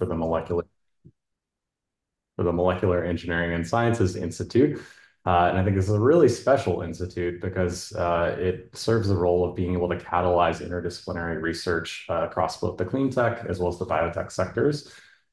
for the Molecular Engineering and Sciences Institute. And I think this is a really special institute because it serves the role of being able to catalyze interdisciplinary research across both the clean tech as well as the biotech sectors.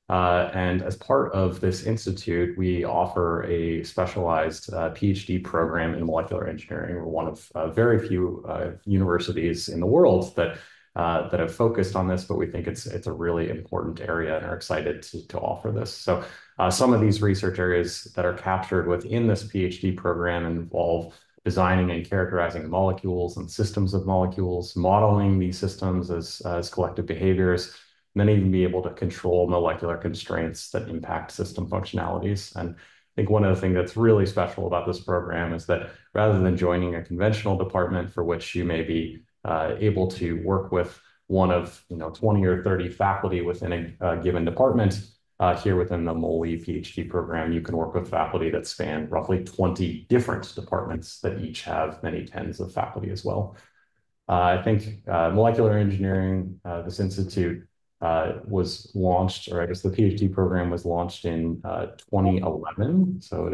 And as part of this institute, we offer a specialized PhD program in molecular engineering. We're one of very few universities in the world that have focused on this, but we think it's a really important area and are excited to offer this. So some of these research areas that are captured within this PhD program involve designing and characterizing molecules and systems of molecules, modeling these systems as collective behaviors, and then even be able to control molecular constraints that impact system functionalities. And I think one of the things that's really special about this program is that rather than joining a conventional department for which you may be able to work with one of 20 or 30 faculty within a given department, here within the MOLE PhD program, you can work with faculty that span roughly 20 different departments that each have many tens of faculty as well. I think molecular engineering, this institute was launched, or I guess the PhD program was launched in 2011. So it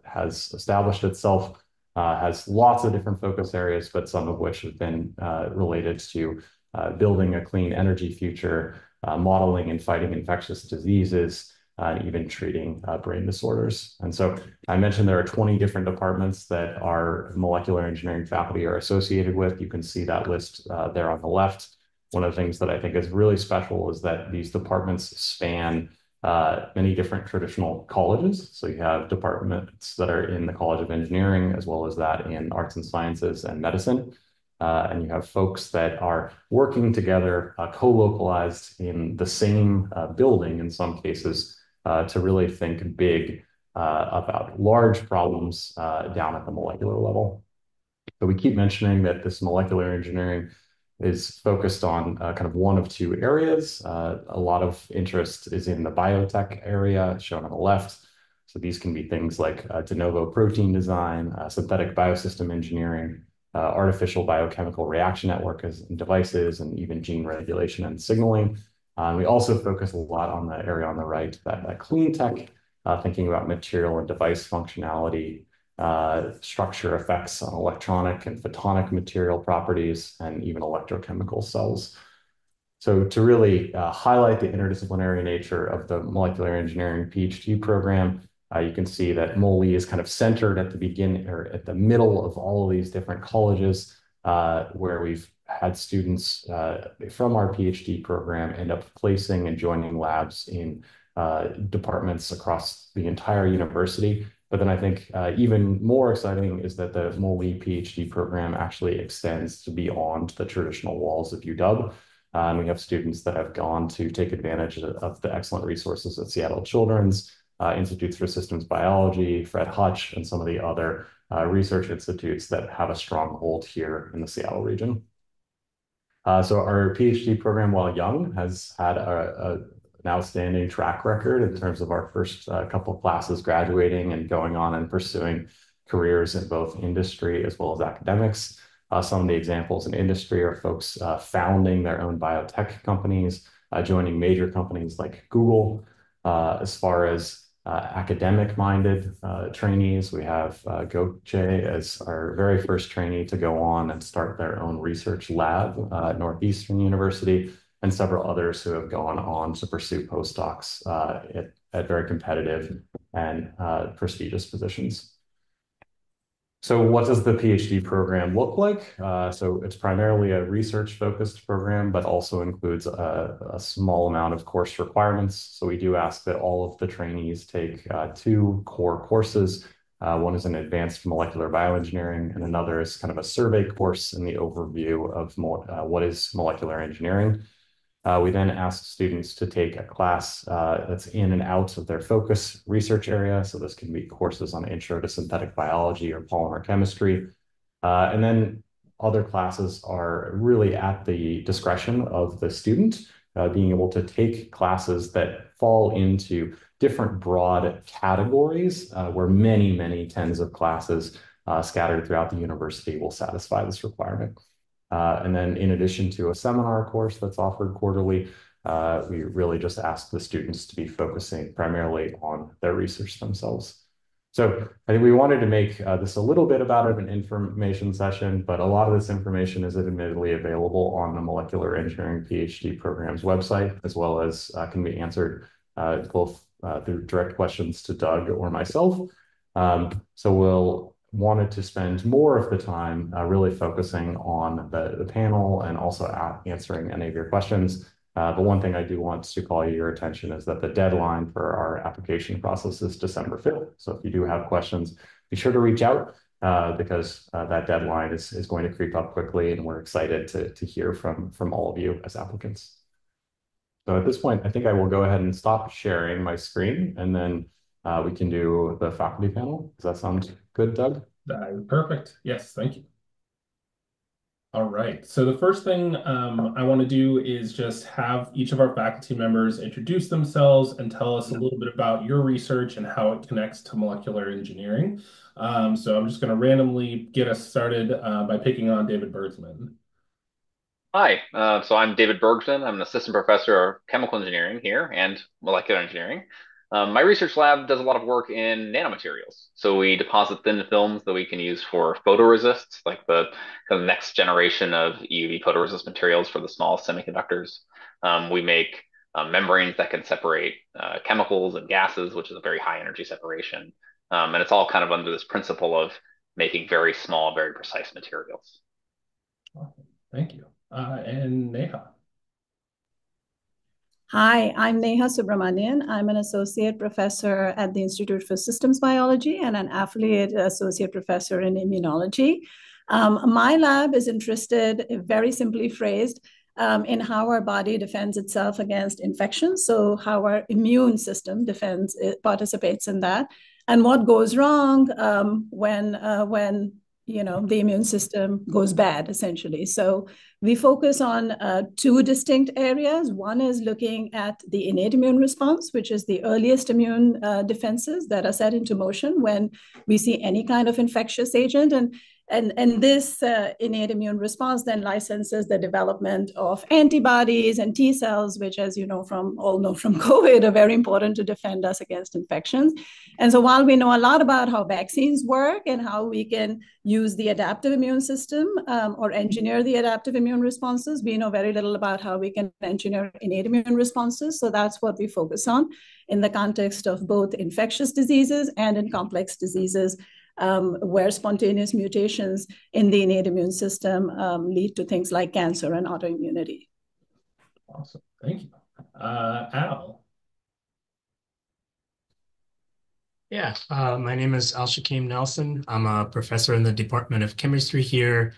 has established itself, has lots of different focus areas, but some of which have been related to building a clean energy future, modeling and fighting infectious diseases, and even treating brain disorders. And so I mentioned there are 20 different departments that our molecular engineering faculty are associated with. You can see that list there on the left. One of the things that I think is really special is that these departments span many different traditional colleges. So you have departments that are in the College of Engineering, as well as that in Arts and Sciences and Medicine. And you have folks that are working together, co-localized in the same building in some cases, to really think big about large problems down at the molecular level. So we keep mentioning that this molecular engineering is focused on kind of one of two areas. A lot of interest is in the biotech area, shown on the left. So these can be things like de novo protein design, synthetic biosystem engineering, artificial biochemical reaction networks and devices, and even gene regulation and signaling. We also focus a lot on the area on the right, that clean tech, thinking about material and device functionality, structure effects on electronic and photonic material properties, and even electrochemical cells. So to really highlight the interdisciplinary nature of the molecular engineering PhD program, you can see that MOLE is kind of centered at the beginning or at the middle of all of these different colleges, where we've had students from our PhD program end up placing and joining labs in departments across the entire university. But then I think even more exciting is that the MOLE PhD program actually extends to beyond the traditional walls of UW. And we have students that have gone to take advantage of the excellent resources at Seattle Children's, Institutes for Systems Biology, Fred Hutch, and some of the other research institutes that have a stronghold here in the Seattle region. So our PhD program, while young, has had an outstanding track record in terms of our first couple of classes graduating and going on and pursuing careers in both industry as well as academics. Some of the examples in industry are folks founding their own biotech companies, joining major companies like Google. As far as academic-minded trainees, we have Goche as our very first trainee to go on and start their own research lab at Northeastern University, and several others who have gone on to pursue postdocs at very competitive and prestigious positions. So what does the PhD program look like? So it's primarily a research-focused program, but also includes a small amount of course requirements. So we do ask that all of the trainees take two core courses. One is an advanced molecular bioengineering, and another is kind of a survey course in the overview of what is molecular engineering. We then ask students to take a class that's in and out of their focus research area. So this can be courses on intro to synthetic biology or polymer chemistry. And then other classes are really at the discretion of the student, being able to take classes that fall into different broad categories, where many, many tens of classes scattered throughout the university will satisfy this requirement. And then in addition to a seminar course that's offered quarterly, we really just ask the students to be focusing primarily on their research themselves. So I think we wanted to make this a little bit about an information session, but a lot of this information is admittedly available on the Molecular Engineering PhD program's website, as well as can be answered both through direct questions to Doug or myself. So we'll wanted to spend more of the time really focusing on the panel and also answering any of your questions. But one thing I do want to call your attention is that the deadline for our application process is December 5th. So if you do have questions, be sure to reach out because that deadline is going to creep up quickly, and we're excited to hear from all of you as applicants. So at this point, I think I will go ahead and stop sharing my screen, and then we can do the faculty panel. Does that sound good, Doug? Perfect. Yes, thank you. All right. So the first thing I want to do is just have each of our faculty members introduce themselves and tell us a little bit about your research and how it connects to molecular engineering. So I'm just going to randomly get us started by picking on David Bergsman. Hi, so I'm David Bergson. I'm an assistant professor of chemical engineering here and molecular engineering. My research lab does a lot of work in nanomaterials. So we deposit thin films that we can use for photoresists, like the kind of next generation of EUV photoresist materials for the small semiconductors. We make membranes that can separate chemicals and gases, which is a very high energy separation. And it's all kind of under this principle of making very small, very precise materials. Awesome. Thank you. And Neha. Hi, I'm Naeha Subramanian. I'm an associate professor at the Institute for Systems Biology and an affiliate associate professor in immunology. My lab is interested, very simply phrased, in how our body defends itself against infections. So, how our immune system defends, it participates in that, and what goes wrong when the immune system goes bad, essentially. So we focus on two distinct areas. One is looking at the innate immune response, which is the earliest immune defenses that are set into motion when we see any kind of infectious agent. And this innate immune response then licenses the development of antibodies and T cells, which, as you know from COVID, are very important to defend us against infections. And so while we know a lot about how vaccines work and how we can use the adaptive immune system or engineer the adaptive immune responses, we know very little about how we can engineer innate immune responses. So that's what we focus on in the context of both infectious diseases and in complex diseases, where spontaneous mutations in the innate immune system lead to things like cancer and autoimmunity. Awesome. Thank you. Al. Yeah, my name is Al-Shakim Nelson. I'm a professor in the Department of Chemistry here.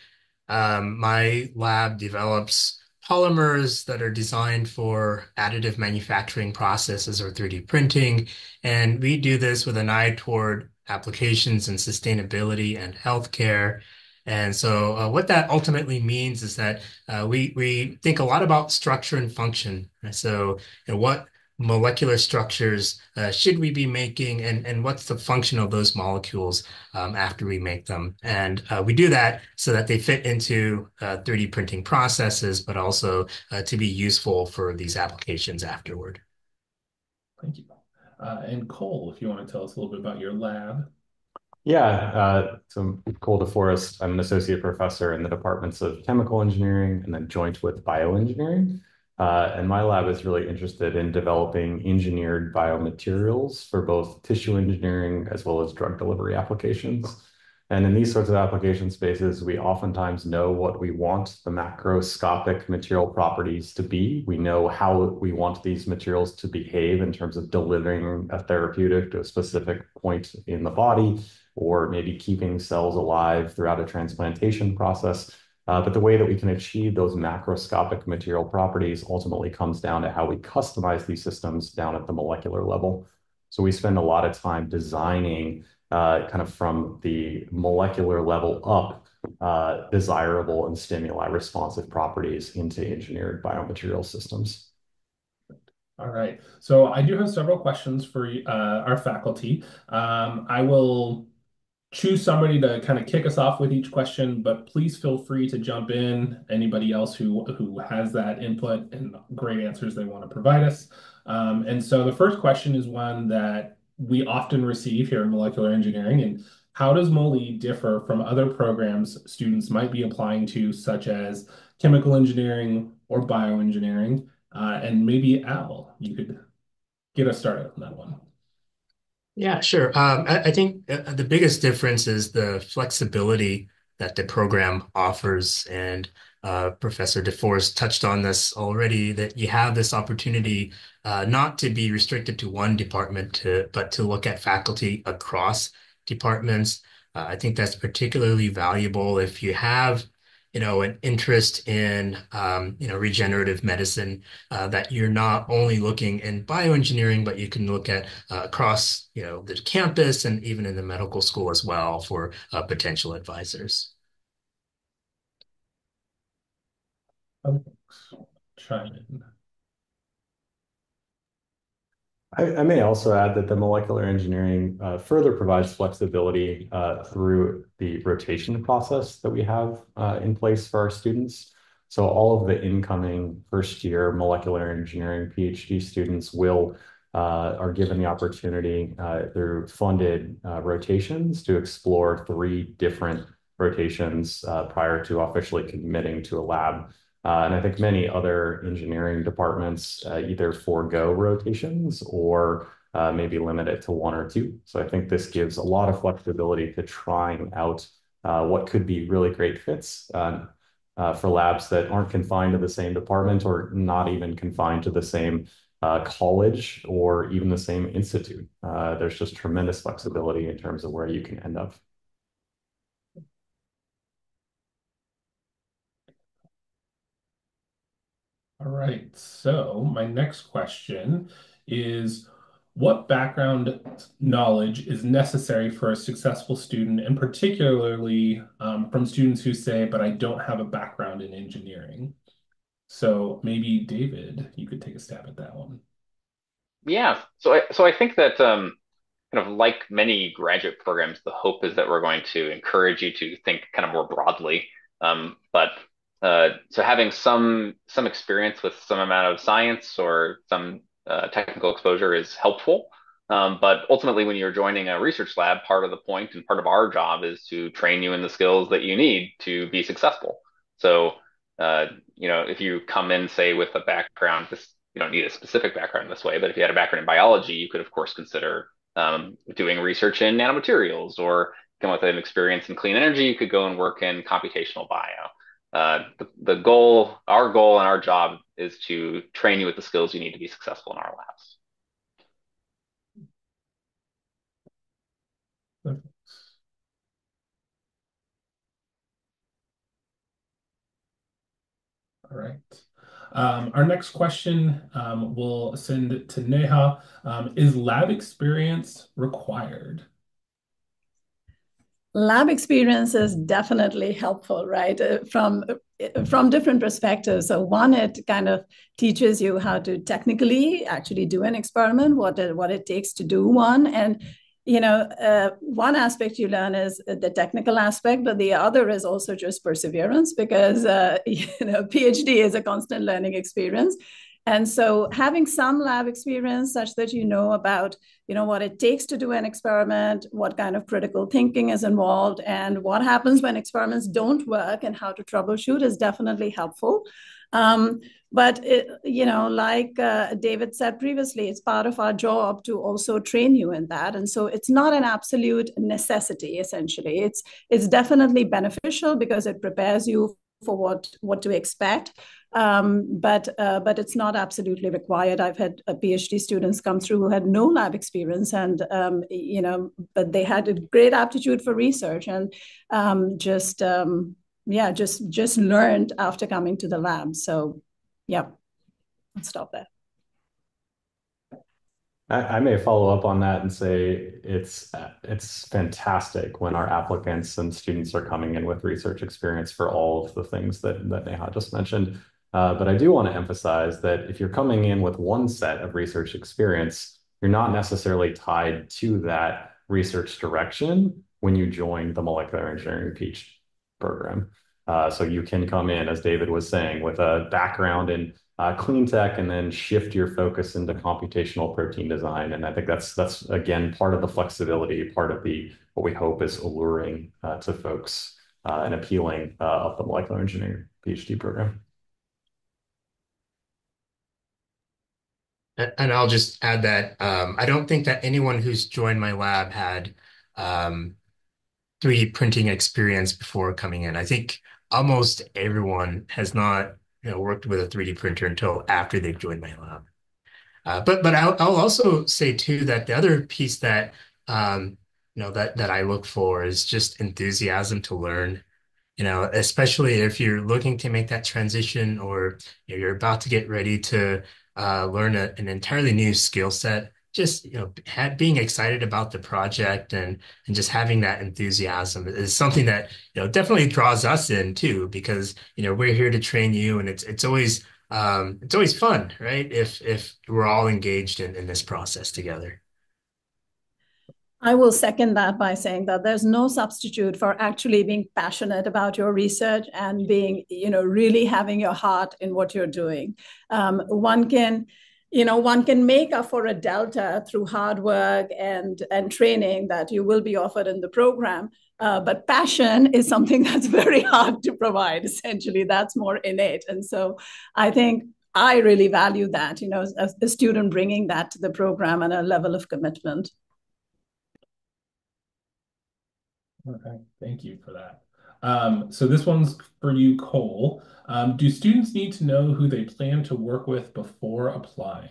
My lab develops polymers that are designed for additive manufacturing processes or 3D printing. And we do this with an eye toward applications in sustainability and healthcare. And so what that ultimately means is that we think a lot about structure and function. So what molecular structures should we be making, and what's the function of those molecules after we make them? And we do that so that they fit into 3D printing processes, but also to be useful for these applications afterward. Thank you. And Cole, if you want to tell us a little bit about your lab. Yeah, so I'm Cole DeForest. I'm an associate professor in the departments of chemical engineering and then joint with bioengineering. And my lab is really interested in developing engineered biomaterials for both tissue engineering as well as drug delivery applications. And in these sorts of application spaces, we oftentimes know what we want the macroscopic material properties to be. We know how we want these materials to behave in terms of delivering a therapeutic to a specific point in the body, or maybe keeping cells alive throughout a transplantation process. But the way that we can achieve those macroscopic material properties ultimately comes down to how we customize these systems down at the molecular level. So we spend a lot of time designing kind of from the molecular level up desirable and stimuli responsive properties into engineered biomaterial systems. All right. So I do have several questions for our faculty. I will choose somebody to kind of kick us off with each question, but please feel free to jump in. Anybody else who has that input and great answers they want to provide us. And so the first question is one that we often receive here in molecular engineering. And how does MOLE differ from other programs students might be applying to, such as chemical engineering or bioengineering? And maybe Al, you could get us started on that one. Yeah, sure. I think the biggest difference is the flexibility that the program offers. And Professor DeForest touched on this already, that you have this opportunity not to be restricted to one department, but to look at faculty across departments. I think that's particularly valuable if you have an interest in, regenerative medicine, that you're not only looking in bioengineering, but you can look at across, the campus and even in the medical school as well for potential advisors. Chime in. I may also add that the molecular engineering further provides flexibility through the rotation process that we have in place for our students. So all of the incoming first year molecular engineering PhD students are given the opportunity through funded rotations to explore 3 different rotations prior to officially committing to a lab. And I think many other engineering departments either forego rotations or maybe limit it to 1 or 2. So I think this gives a lot of flexibility to trying out what could be really great fits for labs that aren't confined to the same department or not even confined to the same college or even the same institute. There's just tremendous flexibility in terms of where you can end up. All right, so my next question is, what background knowledge is necessary for a successful student, and particularly from students who say, but I don't have a background in engineering? So maybe David, you could take a stab at that one. Yeah. So I think that kind of like many graduate programs, the hope is that we're going to encourage you to think kind of more broadly. But so having some experience with some amount of science or some technical exposure is helpful. But ultimately, when you're joining a research lab, part of the point and part of our job is to train you in the skills that you need to be successful. So, if you come in, say, with a background, this you don't need a specific background in this way, but if you had a background in biology, you could, of course, consider doing research in nanomaterials, or come with an experience in clean energy, you could go and work in computational bio. Our goal and our job is to train you with the skills you need to be successful in our labs. All right. Our next question we'll send to Neha. Is lab experience required? Lab experience is definitely helpful, right? From different perspectives. So one, it kind of teaches you how to technically actually do an experiment, what it takes to do one. And one aspect you learn is the technical aspect, but the other is also just perseverance, because PhD is a constant learning experience. And so having some lab experience such that you know about what it takes to do an experiment, what kind of critical thinking is involved, and what happens when experiments don't work and how to troubleshoot is definitely helpful. But like David said previously, it's part of our job to also train you in that. And so it's not an absolute necessity, essentially. It's definitely beneficial because it prepares you for what to expect. But it's not absolutely required. I've had PhD students come through who had no lab experience, and but they had a great aptitude for research, and just learned after coming to the lab. So, yeah, I'll stop there. I may follow up on that and say it's fantastic when our applicants and students are coming in with research experience for all of the things that Neha just mentioned. But I do want to emphasize that if you're coming in with one set of research experience, you're not necessarily tied to that research direction when you join the molecular engineering PhD program. So you can come in, as David was saying, with a background in clean tech and then shift your focus into computational protein design. And I think that's again part of the flexibility, part of what we hope is alluring to folks and appealing of the molecular engineering PhD program. And I'll just add that I don't think that anyone who's joined my lab had 3D printing experience before coming in. I think almost everyone has not worked with a 3D printer until after they've joined my lab. But I'll also say too that the other piece that that I look for is just enthusiasm to learn. Especially if you're looking to make that transition or you're about to get ready to learn an entirely new skill set. Just being excited about the project and just having that enthusiasm is something that definitely draws us in too, because we're here to train you, and it's always fun, right? If we're all engaged in this process together. I will second that by saying that there's no substitute for actually being passionate about your research and being, really having your heart in what you're doing. One can make up for a delta through hard work and training that you will be offered in the program. But passion is something that's very hard to provide. Essentially, that's more innate. And so I think I really value that, as a student bringing that to the program and a level of commitment. Okay, thank you for that. So this one's for you, Cole. Do students need to know who they plan to work with before applying?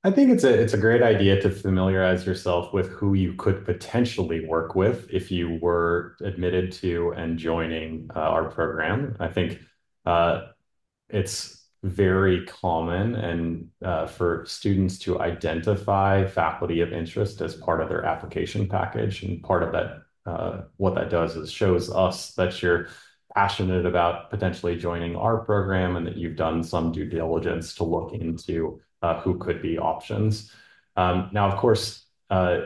I think it's a great idea to familiarize yourself with who you could potentially work with if you were admitted to and joining our program. I think it's very common and for students to identify faculty of interest as part of their application package. And part of that, what that does is shows us that you're passionate about potentially joining our program and that you've done some due diligence to look into who could be options. Now, of course,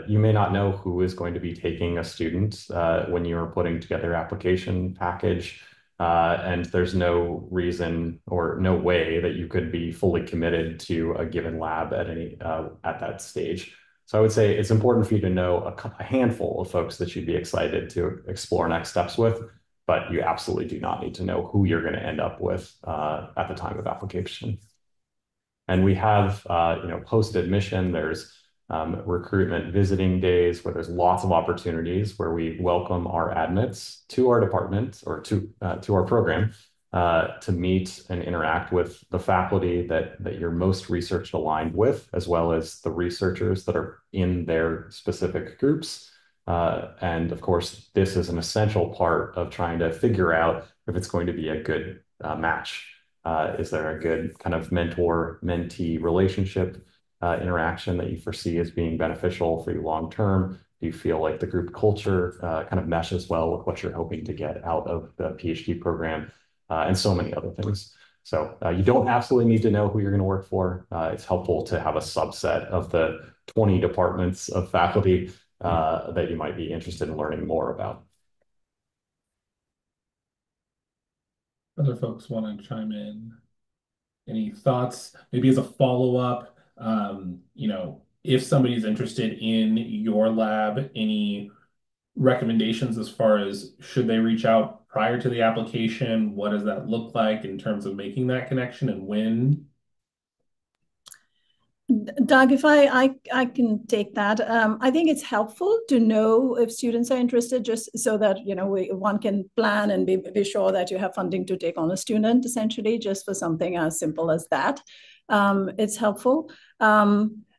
you may not know who is going to be taking a student when you're putting together application package. And there's no reason or no way that you could be fully committed to a given lab at that stage. So I would say it's important for you to know a handful of folks that you'd be excited to explore next steps with, but you absolutely do not need to know who you're going to end up with at the time of application. And we have, post-admission, there's recruitment visiting days where there's lots of opportunities where we welcome our admits to our department or to our program to meet and interact with the faculty that you're most research aligned with, as well as the researchers that are in their specific groups. And of course, this is an essential part of trying to figure out if it's going to be a good match. Is there a good kind of mentor-mentee relationship interaction that you foresee as being beneficial for you long term? Do you feel like the group culture kind of meshes well with what you're hoping to get out of the PhD program, and so many other things? So you don't absolutely need to know who you're going to work for. It's helpful to have a subset of the 20 departments of faculty that you might be interested in learning more about. Other folks want to chime in? Any thoughts? Maybe as a follow-up, if somebody's interested in your lab, any recommendations as far as should they reach out prior to the application? What does that look like in terms of making that connection and when? Doug, if I can take that. I think it's helpful to know if students are interested, just so that one can plan and be sure that you have funding to take on a student, essentially, just for something as simple as that. It's helpful.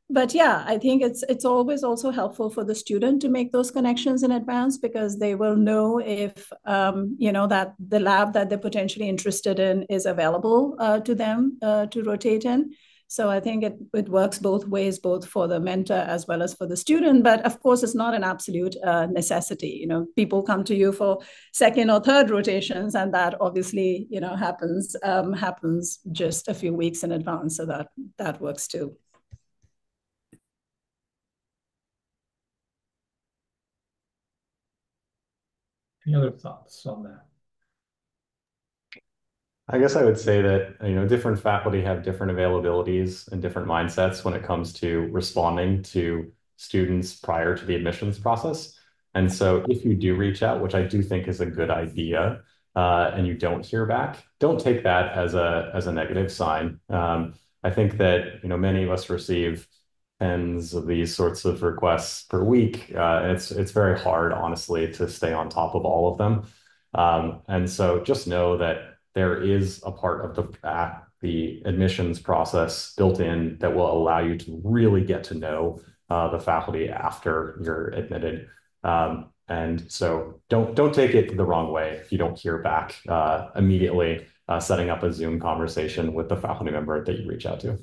But yeah, I think it's always also helpful for the student to make those connections in advance, because they will know if that the lab that they're potentially interested in is available to them to rotate in. So I think it works both ways, both for the mentor as well as for the student. But of course, it's not an absolute necessity. People come to you for second or third rotations, and that obviously happens just a few weeks in advance. So that works too. Any other thoughts on that? I guess I would say that, different faculty have different availabilities and different mindsets when it comes to responding to students prior to the admissions process. And so if you do reach out, which I do think is a good idea, and you don't hear back, don't take that as a negative sign. I think that, many of us receive tens of these sorts of requests per week. It's very hard, honestly, to stay on top of all of them. And so just know that there is a part of the admissions process built in that will allow you to really get to know the faculty after you're admitted. And so don't take it the wrong way if you don't hear back immediately, setting up a Zoom conversation with the faculty member that you reach out to.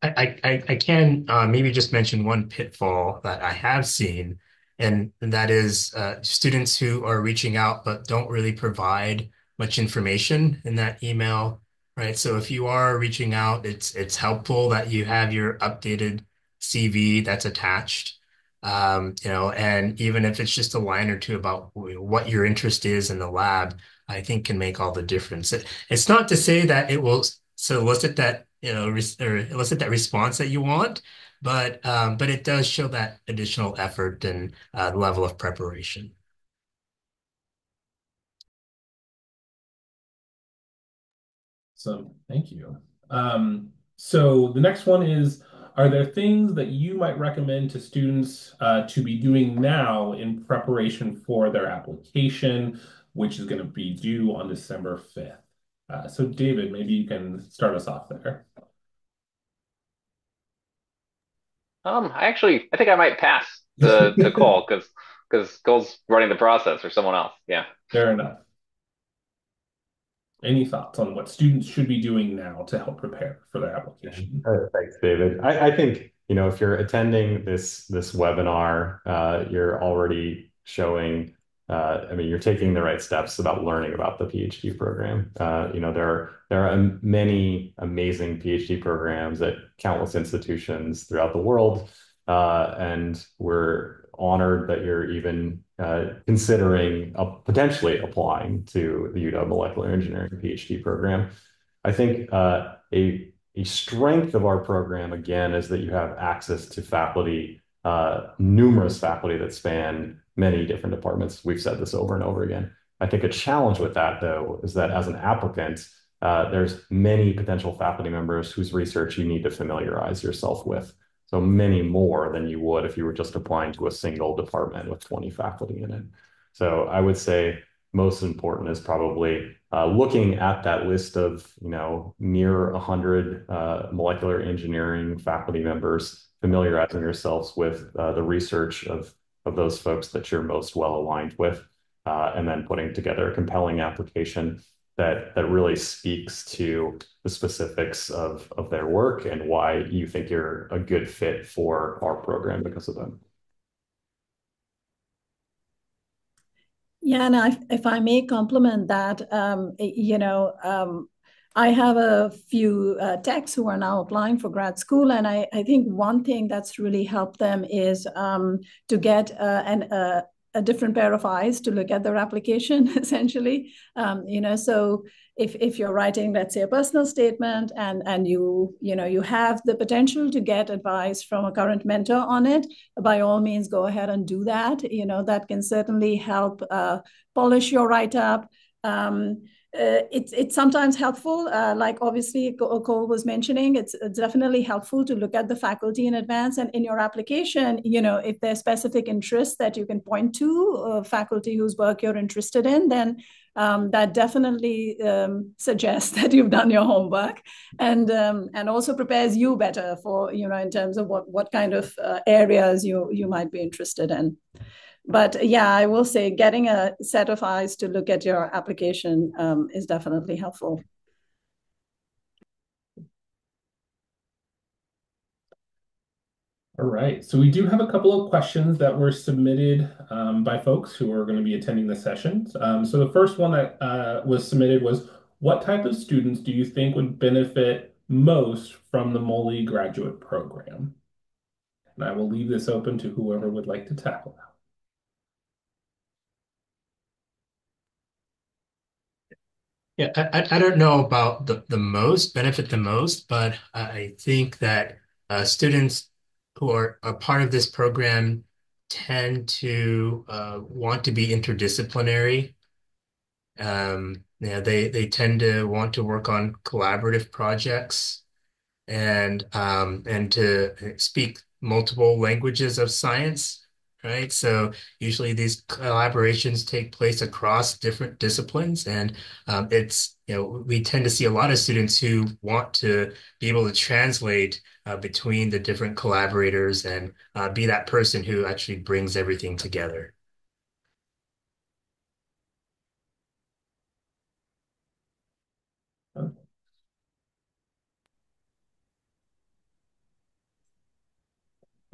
I can maybe just mention one pitfall that I have seen, and that is students who are reaching out but don't really provide much information in that email, right? So if you are reaching out, it's helpful that you have your updated CV that's attached, and even if it's just a line or two about what your interest is in the lab, I think can make all the difference. It's not to say that it will solicit that or elicit that response that you want, but it does show that additional effort and level of preparation. So thank you. So the next one is, are there things that you might recommend to students to be doing now in preparation for their application, which is going to be due on December 5th? So David, maybe you can start us off there. I think I might pass the call because Cole's running the process or someone else. Yeah. Fair enough. Any thoughts on what students should be doing now to help prepare for their application? Thanks, David. I think, if you're attending this webinar, you're already showing, you're taking the right steps about learning about the PhD program. There are many amazing PhD programs at countless institutions throughout the world, and we're honored that you're even considering potentially applying to the UW Molecular Engineering PhD program. I think a strength of our program, again, is that you have access to faculty, numerous faculty that span many different departments. We've said this over and over again. I think a challenge with that, though, is that as an applicant, there's many potential faculty members whose research you need to familiarize yourself with. So many more than you would if you were just applying to a single department with 20 faculty in it. So I would say most important is probably looking at that list of, near 100 molecular engineering faculty members, familiarizing yourselves with the research of those folks that you're most well aligned with, and then putting together a compelling application that really speaks to the specifics of their work and why you think you're a good fit for our program because of them. Yeah, and if I may complement that, I have a few techs who are now applying for grad school, and I think one thing that's really helped them is to get a different pair of eyes to look at their application, essentially. So if you're writing, let's say, a personal statement, and you have the potential to get advice from a current mentor on it, by all means, go ahead and do that. That can certainly help polish your write-up. It's sometimes helpful, like obviously Cole was mentioning, it's definitely helpful to look at the faculty in advance, and in your application, if there's specific interests that you can point to, faculty whose work you're interested in, then that definitely suggests that you've done your homework, and also prepares you better for, in terms of what kind of areas you might be interested in. But yeah, I will say getting a set of eyes to look at your application is definitely helpful. All right, so we do have a couple of questions that were submitted by folks who are going to be attending the sessions. So the first one that was submitted was, what type of students do you think would benefit most from the MOLE graduate program? And I will leave this open to whoever would like to tackle that. Yeah, I don't know about the most, benefit the most, but I think that students who are a part of this program tend to want to be interdisciplinary. Yeah, they tend to want to work on collaborative projects and to speak multiple languages of science, right? So usually these collaborations take place across different disciplines, and it's we tend to see a lot of students who want to be able to translate between the different collaborators and be that person who actually brings everything together.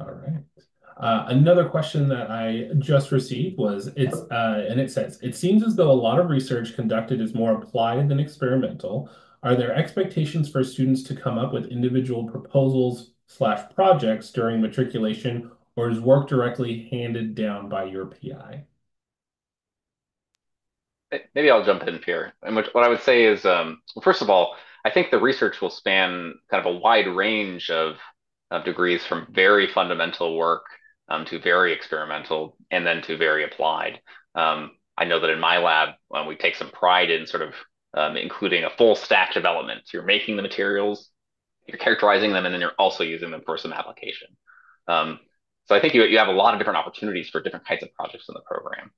All right. Another question that I just received was and it says, it seems as though a lot of research conducted is more applied than experimental. Are there expectations for students to come up with individual proposals/projects during matriculation, or is work directly handed down by your PI? Maybe I'll jump in here. And what I would say is, well, first of all, I think the research will span kind of a wide range of degrees from very fundamental work to very experimental and then to very applied. I know that in my lab, we take some pride in sort of including a full stack development. So you're making the materials, you're characterizing them, and then you're also using them for some application. Um, so I think you have a lot of different opportunities for different kinds of projects in the program.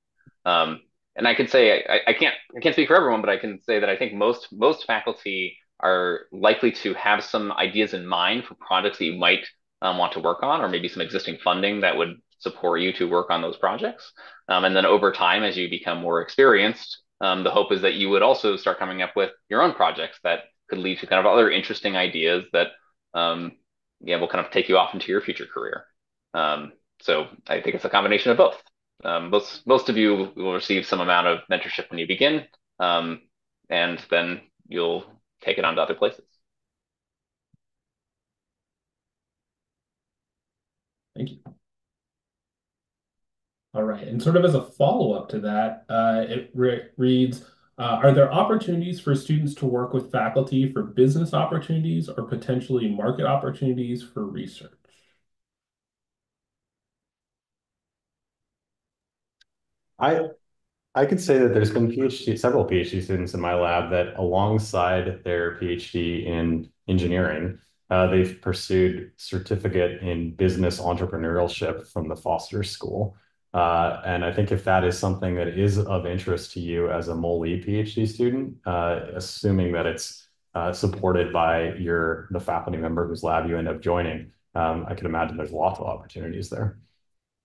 Um, and I can say I can't speak for everyone, but I can say that I think most faculty are likely to have some ideas in mind for projects that you might want to work on, or maybe some existing funding that would support you to work on those projects. And then over time, as you become more experienced, the hope is that you would also start coming up with your own projects that could lead to kind of other interesting ideas that um, yeah, will kind of take you off into your future career. Um, so I think it's a combination of both. Most of you will receive some amount of mentorship when you begin, um, and then you'll take it on to other places. Thank you. All right. And sort of as a follow-up to that, it reads, are there opportunities for students to work with faculty for business opportunities or potentially market opportunities for research? I I could say that there's been several PhD students in my lab that, alongside their PhD in engineering, they've pursued certificate in business entrepreneurship from the Foster School. And I think if that is something that is of interest to you as a MOLE PhD student, assuming that it's supported by the faculty member whose lab you end up joining, I can imagine there's lots of opportunities there.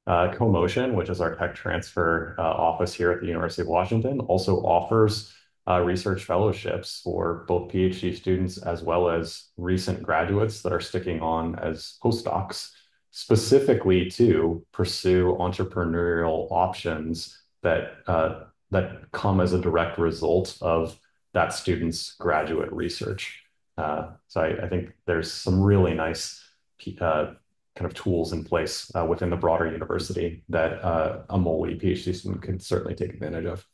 CoMotion, which is our tech transfer office here at the University of Washington, also offers research fellowships for both PhD students as well as recent graduates that are sticking on as postdocs, specifically to pursue entrepreneurial options that come as a direct result of that student's graduate research. So I think there's some really nice kind of tools in place within the broader university that a MOLE PhD student can certainly take advantage of.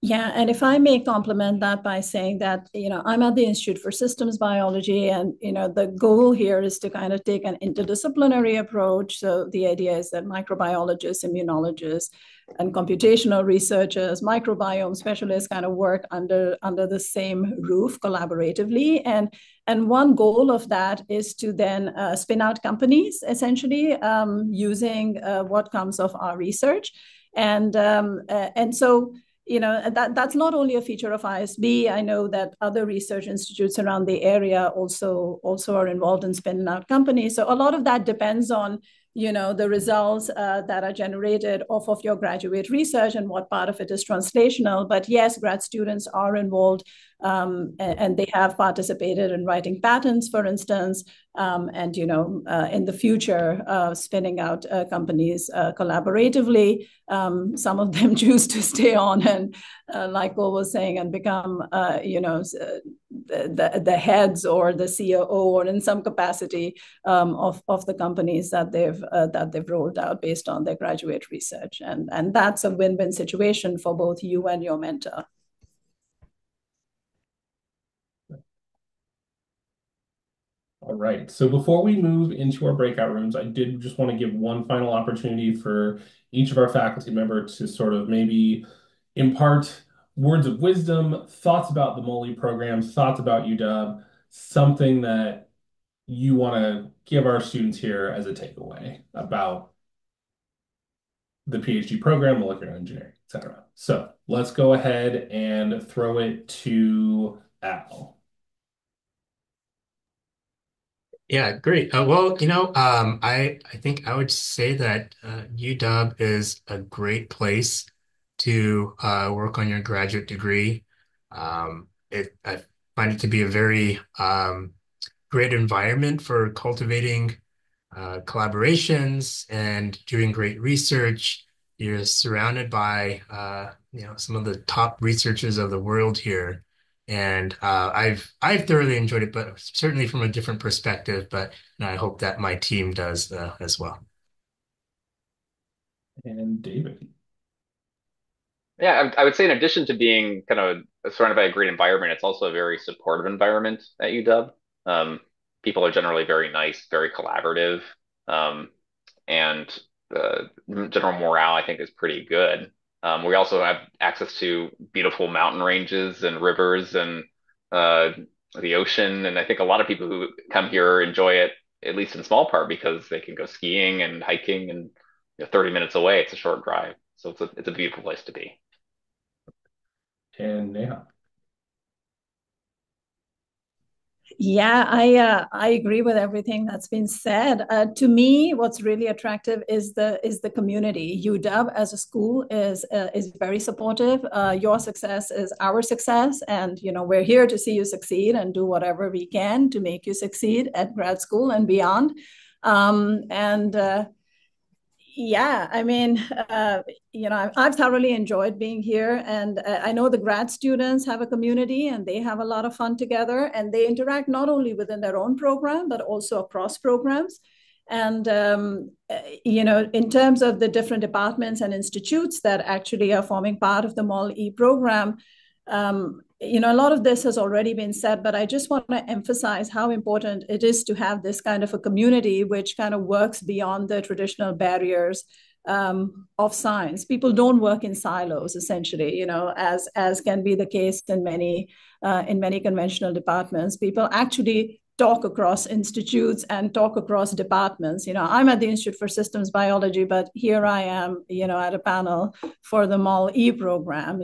Yeah, and if I may complement that by saying that, I'm at the Institute for Systems Biology, and, the goal here is to kind of take an interdisciplinary approach. So the idea is that microbiologists, immunologists, and computational researchers, microbiome specialists kind of work under the same roof collaboratively. And one goal of that is to then spin out companies, essentially, using what comes of our research. And so that's not only a feature of ISB. I know that other research institutes around the area also are involved in spinning out companies. So a lot of that depends on the results that are generated off of your graduate research and what part of it is translational. But yes, grad students are involved, and they have participated in writing patents, for instance, and in the future, spinning out companies collaboratively. Some of them choose to stay on and, like Cole was saying, and become the heads or the COO or in some capacity of the companies that they've rolled out based on their graduate research, and that's a win-win situation for both you and your mentor. All right. So before we move into our breakout rooms, I did just want to give one final opportunity for each of our faculty members to sort of maybe impart words of wisdom, thoughts about the MOLE program, thoughts about UW, something that you want to give our students here as a takeaway about the PhD program, molecular engineering, etc. So let's go ahead and throw it to Al. Yeah, great. Well, I think I would say that UW is a great place to work on your graduate degree. I find it to be a very great environment for cultivating collaborations and doing great research. You're surrounded by some of the top researchers of the world here, and I've thoroughly enjoyed it, but certainly from a different perspective. But I hope that my team does as well. And David. Yeah, I would say in addition to being kind of surrounded by a great environment, it's also a very supportive environment at UW. People are generally very nice, very collaborative, um, and the general morale, I think, is pretty good. We also have access to beautiful mountain ranges and rivers and uh, the ocean, and I think a lot of people who come here enjoy it, at least in small part, because they can go skiing and hiking, and 30 minutes away, it's a short drive, so it's a beautiful place to be. And Neha. Yeah, I agree with everything that's been said. To me, what's really attractive is the community. UW as a school is very supportive. Your success is our success, and we're here to see you succeed and do whatever we can to make you succeed at grad school and beyond. And Yeah, I mean, I've thoroughly enjoyed being here, and I know the grad students have a community, and they have a lot of fun together, and they interact not only within their own program but also across programs. And in terms of the different departments and institutes that actually are forming part of the MOL-E program, a lot of this has already been said, but I just want to emphasize how important it is to have this kind of a community which kind of works beyond the traditional barriers of science. People don't work in silos, essentially, as can be the case in many conventional departments. People actually talk across institutes and talk across departments. I'm at the Institute for Systems Biology, but here I am, at a panel for the MOL-E program,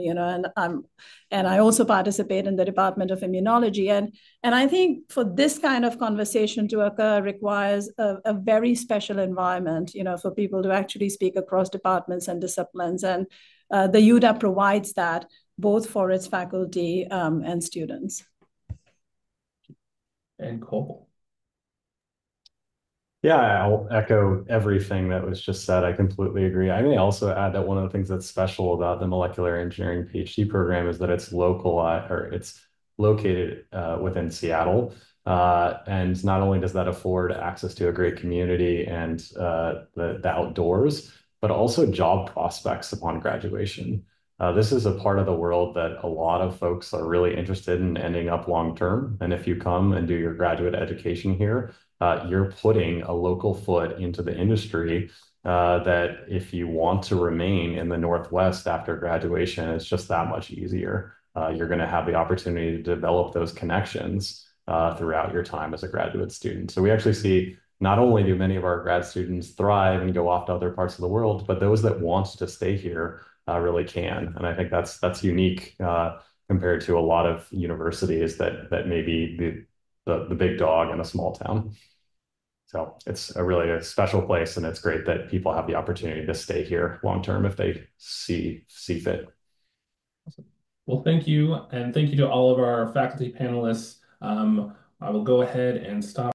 and I also participate in the Department of Immunology. And I think for this kind of conversation to occur requires a very special environment, for people to actually speak across departments and disciplines. And the UW provides that both for its faculty and students. And Cole. Yeah, I'll echo everything that was just said. I completely agree. I may also add that one of the things that's special about the molecular engineering PhD program is that it's local, or it's located within Seattle. And not only does that afford access to a great community and the outdoors, but also job prospects upon graduation. This is a part of the world that a lot of folks are really interested in ending up long term. And if you come and do your graduate education here, you're putting a local foot into the industry that if you want to remain in the Northwest after graduation, it's just that much easier. You're going to have the opportunity to develop those connections throughout your time as a graduate student. So we actually see not only do many of our grad students thrive and go off to other parts of the world, but those that want to stay here really can. And I think that's unique compared to a lot of universities that may be the big dog in a small town. So it's really a special place, and it's great that people have the opportunity to stay here long term if they see fit. Well, thank you, and thank you to all of our faculty panelists. I will go ahead and stop